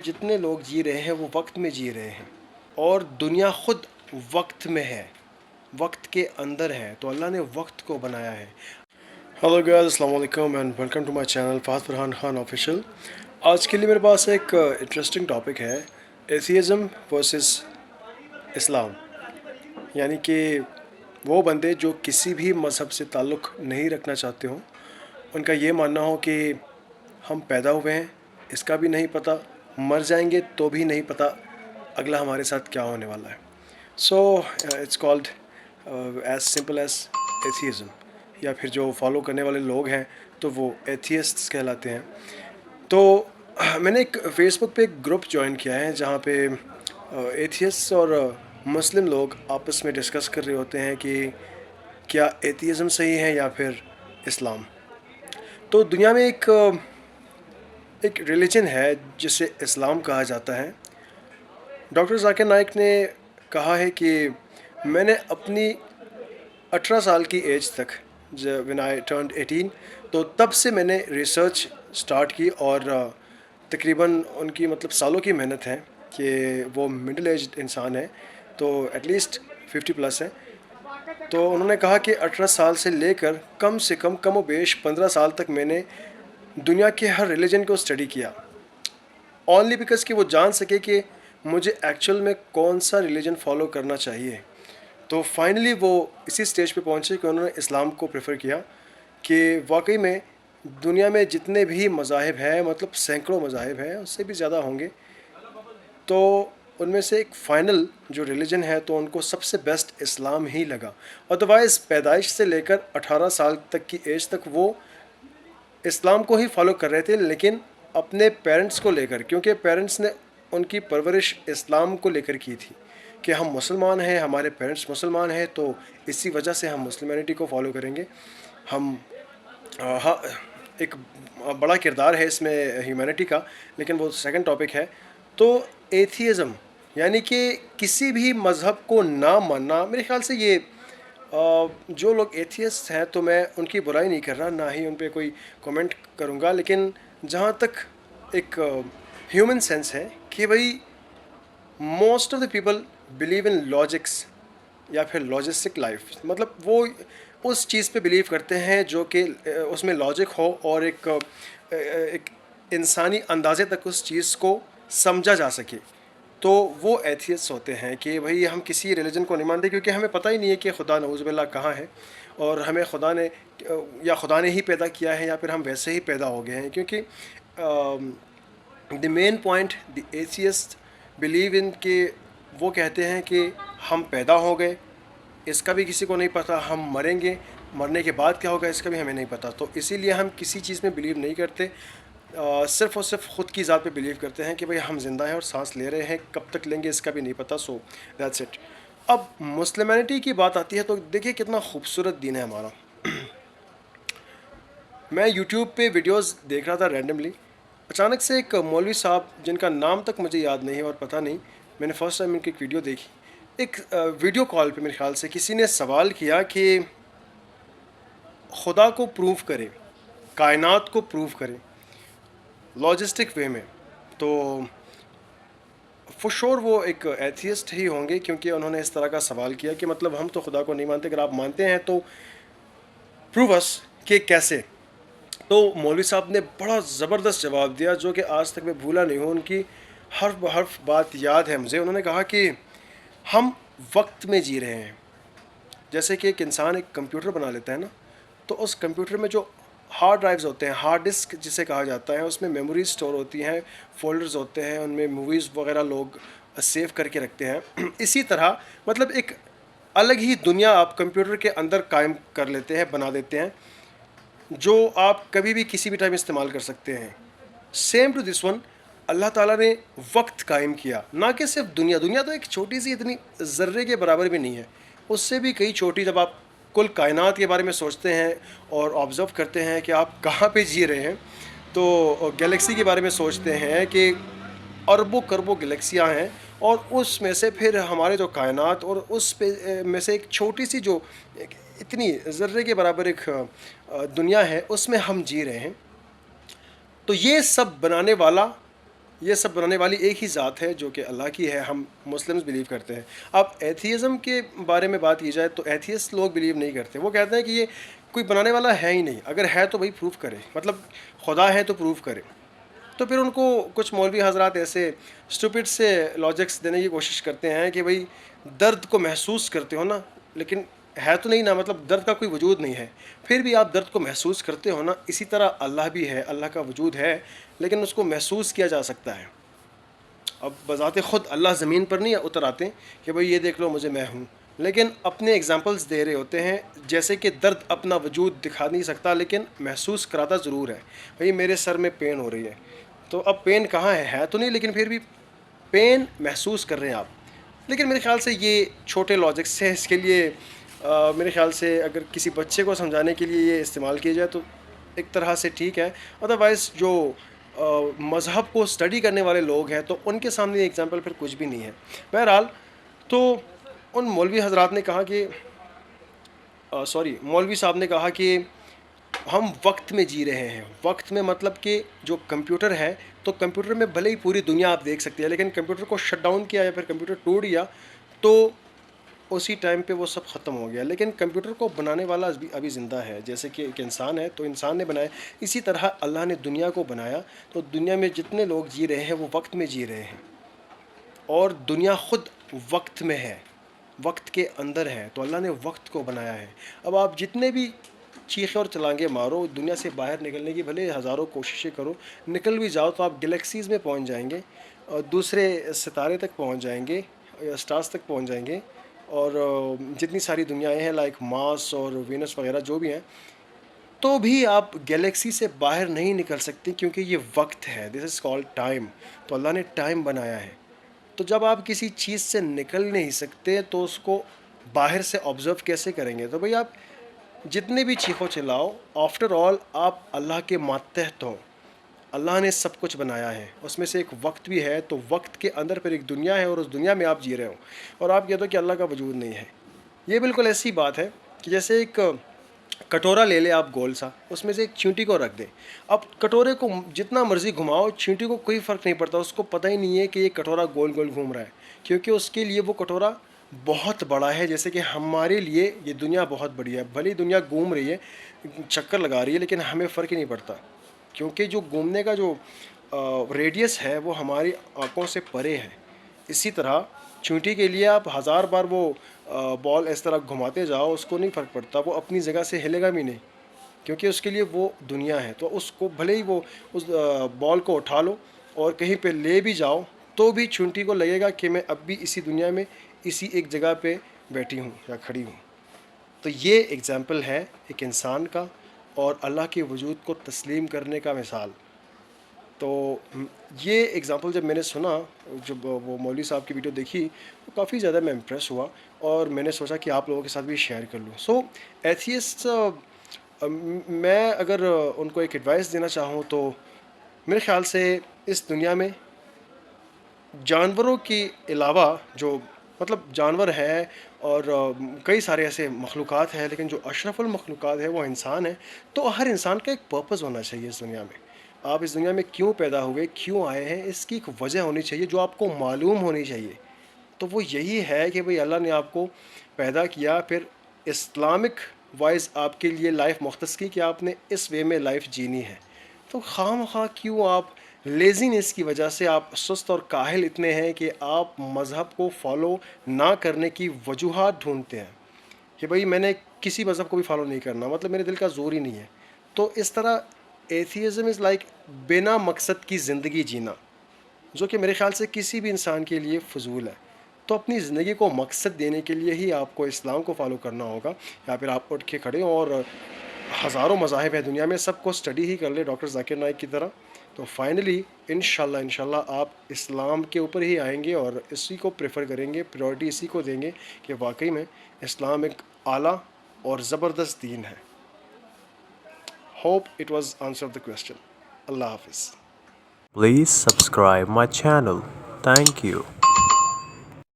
جتنے لوگ جی رہے ہیں وہ وقت میں جی رہے ہیں اور دنیا خود وقت میں ہے، وقت کے اندر ہے، تو اللہ نے وقت کو بنایا ہے۔ ہیلو گائز، السلام علیکم and welcome to my channel Fahad Farhan Khan official. آج کے لیے میرے پاس ایک انٹرسٹنگ ٹاپک ہے، ایتھیزم ورسز اسلام، یعنی کہ وہ بندے جو کسی بھی مذہب سے تعلق نہیں رکھنا چاہتے ہوں، ان کا یہ ماننا ہو کہ ہم پیدا ہوئے ہیں، اس کا بھی نہیں پتہ، مر جائیں گے تو بھی نہیں پتہ اگلا ہمارے ساتھ کیا ہونے والا ہے۔ So it's called as simple as atheism, یا پھر جو فالو کرنے والے لوگ ہیں تو وہ ایتھیسٹس کہلاتے ہیں۔ تو میں نے ایک فیس بک پہ ایک گروپ جوائن کیا ہے جہاں پہ ایتھیسٹ اور مسلم لوگ آپس میں ڈسکس کر رہے ہوتے ہیں کہ کیا ایتھیزم صحیح ہے یا پھر اسلام۔ تو دنیا میں ایک ریلیجن ہے جسے اسلام کہا جاتا ہے۔ ڈاکٹر ذاکر نائک نے کہا ہے کہ میں نے اپنی 18 سال کی ایج تک، when I turned 18، تو تب سے میں نے ریسرچ سٹارٹ کی، اور تقریباً ان کی سالوں کی محنت ہے کہ وہ مڈل ایجڈ انسان ہے، تو ایٹ لیسٹ 50+ ہے۔ تو انہوں نے کہا کہ 18 سال سے لے کر کم و بیش 15 سال تک میں نے دنیا کے ہر ریلیجن کو اسٹڈی کیا، اونلی بیکاز کہ وہ جان سکے کہ مجھے ایکچوئل میں کون سا ریلیجن فالو کرنا چاہیے۔ تو فائنلی وہ اسی سٹیج پہ پہنچے کہ انہوں نے اسلام کو پریفر کیا، کہ واقعی میں دنیا میں جتنے بھی مذاہب ہیں، سینکڑوں مذاہب ہیں، اس سے بھی زیادہ ہوں گے، تو ان میں سے ایک فائنل جو ریلیجن ہے تو ان کو سب سے بیسٹ اسلام ہی لگا۔ ادروائز پیدائش سے لے کر 18 سال تک کی ایج تک وہ اسلام کو ہی فالو کر رہے تھے، لیکن اپنے پیرنٹس کو لے کر، کیونکہ پیرنٹس نے ان کی پرورش اسلام کو لے کر کی تھی کہ ہم مسلمان ہیں، ہمارے پیرنٹس مسلمان ہیں، تو اسی وجہ سے ہم مسلمینٹی کو فالو کریں گے۔ ہم ایک بڑا کردار ہے اس میں ہیومینٹی کا، لیکن وہ سیکنڈ ٹاپک ہے۔ تو ایتھیزم یعنی کہ کسی بھی مذہب کو نہ ماننا، میرے خیال سے یہ جو لوگ ایتھیسٹ ہیں تو میں ان کی برائی نہیں کر رہا، نہ ہی ان پہ کوئی کومنٹ کروں گا، لیکن جہاں تک ایک ہیومن سینس ہے کہ بھائی most of the people believe in logics یا پھر لاجسٹک لائف، وہ اس چیز پہ بلیو کرتے ہیں جو کہ اس میں لاجک ہو اور ایک انسانی اندازے تک اس چیز کو سمجھا جا سکے، تو وہ ایتھیسٹ ہوتے ہیں کہ بھائی ہم کسی ریلیجن کو نہیں مانتے، کیونکہ ہمیں پتہ ہی نہیں ہے کہ خدا نعوذ باللہ کہاں ہے، اور ہمیں خدا نے ہی پیدا کیا ہے یا پھر ہم ویسے ہی پیدا ہو گئے ہیں۔ کیونکہ the main point the atheist believe in کہ وہ کہتے ہیں کہ ہم پیدا ہو گئے، اس کا بھی کسی کو نہیں پتہ، ہم مریں گے، مرنے کے بعد کیا ہوگا اس کا بھی ہمیں نہیں پتہ، تو اسی لیے ہم کسی چیز میں بلیو نہیں کرتے، صرف اور صرف خود کی ذات پہ بلیو کرتے ہیں کہ بھئی ہم زندہ ہیں اور سانس لے رہے ہیں، کب تک لیں گے اس کا بھی نہیں پتہ، سو دیٹس اٹ۔ اب مسلمینٹی کی بات آتی ہے تو دیکھیے کتنا خوبصورت دین ہے ہمارا۔ میں یوٹیوب پہ ویڈیوز دیکھ رہا تھا رینڈملی، اچانک سے ایک مولوی صاحب جن کا نام تک مجھے یاد نہیں ہے اور پتہ نہیں، میں نے فرسٹ ٹائم ان کی ایک ویڈیو دیکھی، ایک ویڈیو کال پہ میرے خیال سے کسی نے سوال کیا کہ خدا کو پروف کرے، کائنات کو پروف کرے لاجسٹک وے میں، تو فور شور وہ ایک ایتھیسٹ ہی ہوں گے، کیونکہ انہوں نے اس طرح کا سوال کیا کہ ہم تو خدا کو نہیں مانتے، اگر آپ مانتے ہیں تو پروو اس کہ کیسے۔ تو مولوی صاحب نے بڑا زبردست جواب دیا جو کہ آج تک میں بھولا نہیں ہوں، ان کی حرف بحرف بات یاد ہے مجھے۔ انہوں نے کہا کہ ہم وقت میں جی رہے ہیں، جیسے کہ ایک انسان ایک کمپیوٹر بنا لیتا ہے نا، تو اس کمپیوٹر میں جو ہارڈ ڈرائیوز ہوتے ہیں، ہارڈ ڈسک جسے کہا جاتا ہے، اس میں میموریز سٹور ہوتی ہیں، فولڈرز ہوتے ہیں، ان میں موویز وغیرہ لوگ سیو کر کے رکھتے ہیں، اسی طرح ایک الگ ہی دنیا آپ کمپیوٹر کے اندر قائم کر لیتے ہیں، بنا دیتے ہیں، جو آپ کبھی بھی کسی بھی ٹائم استعمال کر سکتے ہیں۔ سیم ٹو دس ون، اللہ تعالیٰ نے وقت قائم کیا، نہ کہ صرف دنیا تو ایک چھوٹی سی اتنی ذرے کے برابر بھی نہیں ہے، اس سے بھی کئی چھوٹی، جب آپ کل کائنات کے بارے میں سوچتے ہیں اور آبزرو کرتے ہیں کہ آپ کہاں پہ جی رہے ہیں، تو گلیکسی کے بارے میں سوچتے ہیں کہ اربوں کربوں گلیکسیاں ہیں، اور اس میں سے پھر ہمارے جو کائنات، اور اس پہ میں سے ایک چھوٹی سی جو اتنی ذرے کے برابر ایک دنیا ہے، اس میں ہم جی رہے ہیں۔ تو یہ سب بنانے والا یہ سب بنانے والی ایک ہی ذات ہے جو کہ اللہ کی ہے. ہم مسلمز بلیو کرتے ہیں. اب ایتھیزم کے بارے میں بات کی جائے تو ایتھیسٹ لوگ بلیو نہیں کرتے. وہ کہتے ہیں کہ یہ کوئی بنانے والا ہے ہی نہیں. اگر ہے تو بھائی پروف کرے, مطلب خدا ہے تو پروف کرے. تو پھر ان کو کچھ مولوی حضرات ایسے اسٹوپڈ سے لاجکس دینے کی کوشش کرتے ہیں کہ بھائی درد کو محسوس کرتے ہو نا, لیکن ہے تو نہیں نا, مطلب درد کا کوئی وجود نہیں ہے, پھر بھی آپ درد کو محسوس کرتے ہو نا. اسی طرح اللہ بھی ہے, اللہ کا وجود ہے لیکن اس کو محسوس کیا جا سکتا ہے. اب بذات خود اللہ زمین پر نہیں اتر آتے کہ بھائی یہ دیکھ لو مجھے میں ہوں, لیکن اپنے ایگزامپلس دے رہے ہوتے ہیں. جیسے کہ درد اپنا وجود دکھا نہیں سکتا لیکن محسوس کراتا ضرور ہے. بھائی میرے سر میں پین ہو رہی ہے, تو اب پین کہاں ہے تو نہیں, لیکن پھر بھی پین محسوس کر رہے ہیں آپ. لیکن میرے خیال سے یہ چھوٹے لاجکس ہیں. اس کے لیے میرے خیال سے اگر کسی بچے کو سمجھانے کے لیے یہ استعمال کیا جائے تو ایک طرح سے ٹھیک ہے. ادروائز جو مذہب کو اسٹڈی کرنے والے لوگ ہیں تو ان کے سامنے یہ ایگزامپل پھر کچھ بھی نہیں ہے. بہرحال تو ان مولوی حضرات نے کہا کہ مولوی صاحب نے کہا کہ ہم وقت میں جی رہے ہیں. وقت میں مطلب کہ جو کمپیوٹر ہے, تو کمپیوٹر میں بھلے ہی پوری دنیا آپ دیکھ سکتے ہیں, لیکن کمپیوٹر کو شٹ ڈاؤن کیا یا پھر کمپیوٹر ٹوٹ گیا تو اسی ٹائم پہ وہ سب ختم ہو گیا. لیکن کمپیوٹر کو بنانے والا ابھی زندہ ہے. جیسے کہ ایک انسان ہے تو انسان نے بنایا, اسی طرح اللہ نے دنیا کو بنایا. تو دنیا میں جتنے لوگ جی رہے ہیں وہ وقت میں جی رہے ہیں, اور دنیا خود وقت میں ہے, وقت کے اندر ہے. تو اللہ نے وقت کو بنایا ہے. اب آپ جتنے بھی چیخیں اور چلانگے مارو, دنیا سے باہر نکلنے کی بھلے ہزاروں کوششیں کرو, نکل بھی جاؤ تو آپ گلیکسیز میں پہنچ جائیں گے, اور دوسرے ستارے تک پہنچ جائیں گے, اسٹارز تک پہنچ جائیں گے. اور جتنی ساری دنیایں ہیں لائک مارس اور وینس وغیرہ جو بھی ہیں, تو بھی آپ گلیکسی سے باہر نہیں نکل سکتے, کیونکہ یہ وقت ہے. دس از کالڈ ٹائم. تو اللہ نے ٹائم بنایا ہے. تو جب آپ کسی چیز سے نکل نہیں سکتے تو اس کو باہر سے آبزرو کیسے کریں گے؟ تو بھئی آپ جتنے بھی چیخو چلاؤ, آفٹر آل آپ اللہ کے ماتحت ہو. اللہ نے سب کچھ بنایا ہے, اس میں سے ایک وقت بھی ہے. تو وقت کے اندر پھر ایک دنیا ہے, اور اس دنیا میں آپ جی رہے ہو, اور آپ کہتے ہو کہ اللہ کا وجود نہیں ہے. یہ بالکل ایسی بات ہے کہ جیسے ایک کٹورا لے لے آپ گول سا, اس میں سے ایک چینٹی کو رکھ دیں. اب کٹورے کو جتنا مرضی گھماؤ, چینٹی کو کوئی فرق نہیں پڑتا. اس کو پتہ ہی نہیں ہے کہ یہ کٹورا گول گول گھوم رہا ہے, کیونکہ اس کے لیے وہ کٹورا بہت بڑا ہے. جیسے کہ ہمارے لیے یہ دنیا بہت بڑی ہے. بھلی دنیا گھوم رہی ہے, چکر لگا رہی ہے, لیکن ہمیں فرق ہی نہیں پڑتا, کیونکہ جو گھومنے کا جو ریڈیس ہے وہ ہماری آنکھوں سے پرے ہے. اسی طرح چونٹی کے لیے آپ ہزار بار وہ بال اس طرح گھماتے جاؤ, اس کو نہیں فرق پڑتا, وہ اپنی جگہ سے ہلے گا بھی نہیں, کیونکہ اس کے لیے وہ دنیا ہے. تو اس کو بھلے ہی وہ اس بال کو اٹھا لو اور کہیں پہ لے بھی جاؤ, تو بھی چونٹی کو لگے گا کہ میں اب بھی اسی دنیا میں اسی ایک جگہ پہ بیٹھی ہوں یا کھڑی ہوں. تو یہ ایگزامپل ہے ایک انسان کا اور اللہ کے وجود کو تسلیم کرنے کا مثال. تو یہ ایگزامپل جب میں نے سنا, جب وہ مولوی صاحب کی ویڈیو دیکھی, تو کافی زیادہ میں امپریس ہوا, اور میں نے سوچا کہ آپ لوگوں کے ساتھ بھی شیئر کر لوں. سو ایتھیسٹ, میں اگر ان کو ایک ایڈوائس دینا چاہوں تو میرے خیال سے اس دنیا میں جانوروں کے علاوہ جو مطلب جانور ہے اور کئی سارے ایسے مخلوقات ہیں, لیکن جو اشرف المخلوقات ہے وہ انسان ہے. تو ہر انسان کا ایک پرپز ہونا چاہیے اس دنیا میں. آپ اس دنیا میں کیوں پیدا ہوئے, کیوں آئے ہیں, اس کی ایک وجہ ہونی چاہیے جو آپ کو معلوم ہونی چاہیے. تو وہ یہی ہے کہ بھئی اللہ نے آپ کو پیدا کیا, پھر اسلامک وائز آپ کے لیے لائف مختص کی کہ آپ نے اس وے میں لائف جینی ہے. تو خواہ مخواہ کیوں آپ لیزینس کی وجہ سے آپ سست اور کاہل اتنے ہیں کہ آپ مذہب کو فالو نہ کرنے کی وجوہات ڈھونڈتے ہیں کہ بھئی میں نے کسی مذہب کو بھی فالو نہیں کرنا, مطلب میرے دل کا زور ہی نہیں ہے. تو اس طرح ایتھیزم از لائک بنا مقصد کی زندگی جینا, جو کہ میرے خیال سے کسی بھی انسان کے لیے فضول ہے. تو اپنی زندگی کو مقصد دینے کے لیے ہی آپ کو اسلام کو فالو کرنا ہوگا, یا پھر آپ اٹھ کے کھڑے ہوں اور ہزاروں مذاہب ہیں دنیا میں, سب کو اسٹڈی ہی کر لے ڈاکٹر ذاکر نائک کی طرح. تو فائنلی انشاءاللہ آپ اسلام کے اوپر ہی آئیں گے اور اسی کو پریفر کریں گے, پریورٹی اسی کو دیں گے کہ واقعی میں اسلام ایک اعلیٰ اور زبردست دین ہے. Hope it was answer of the question. اللہ حافظ. Please subscribe my channel. Thank you.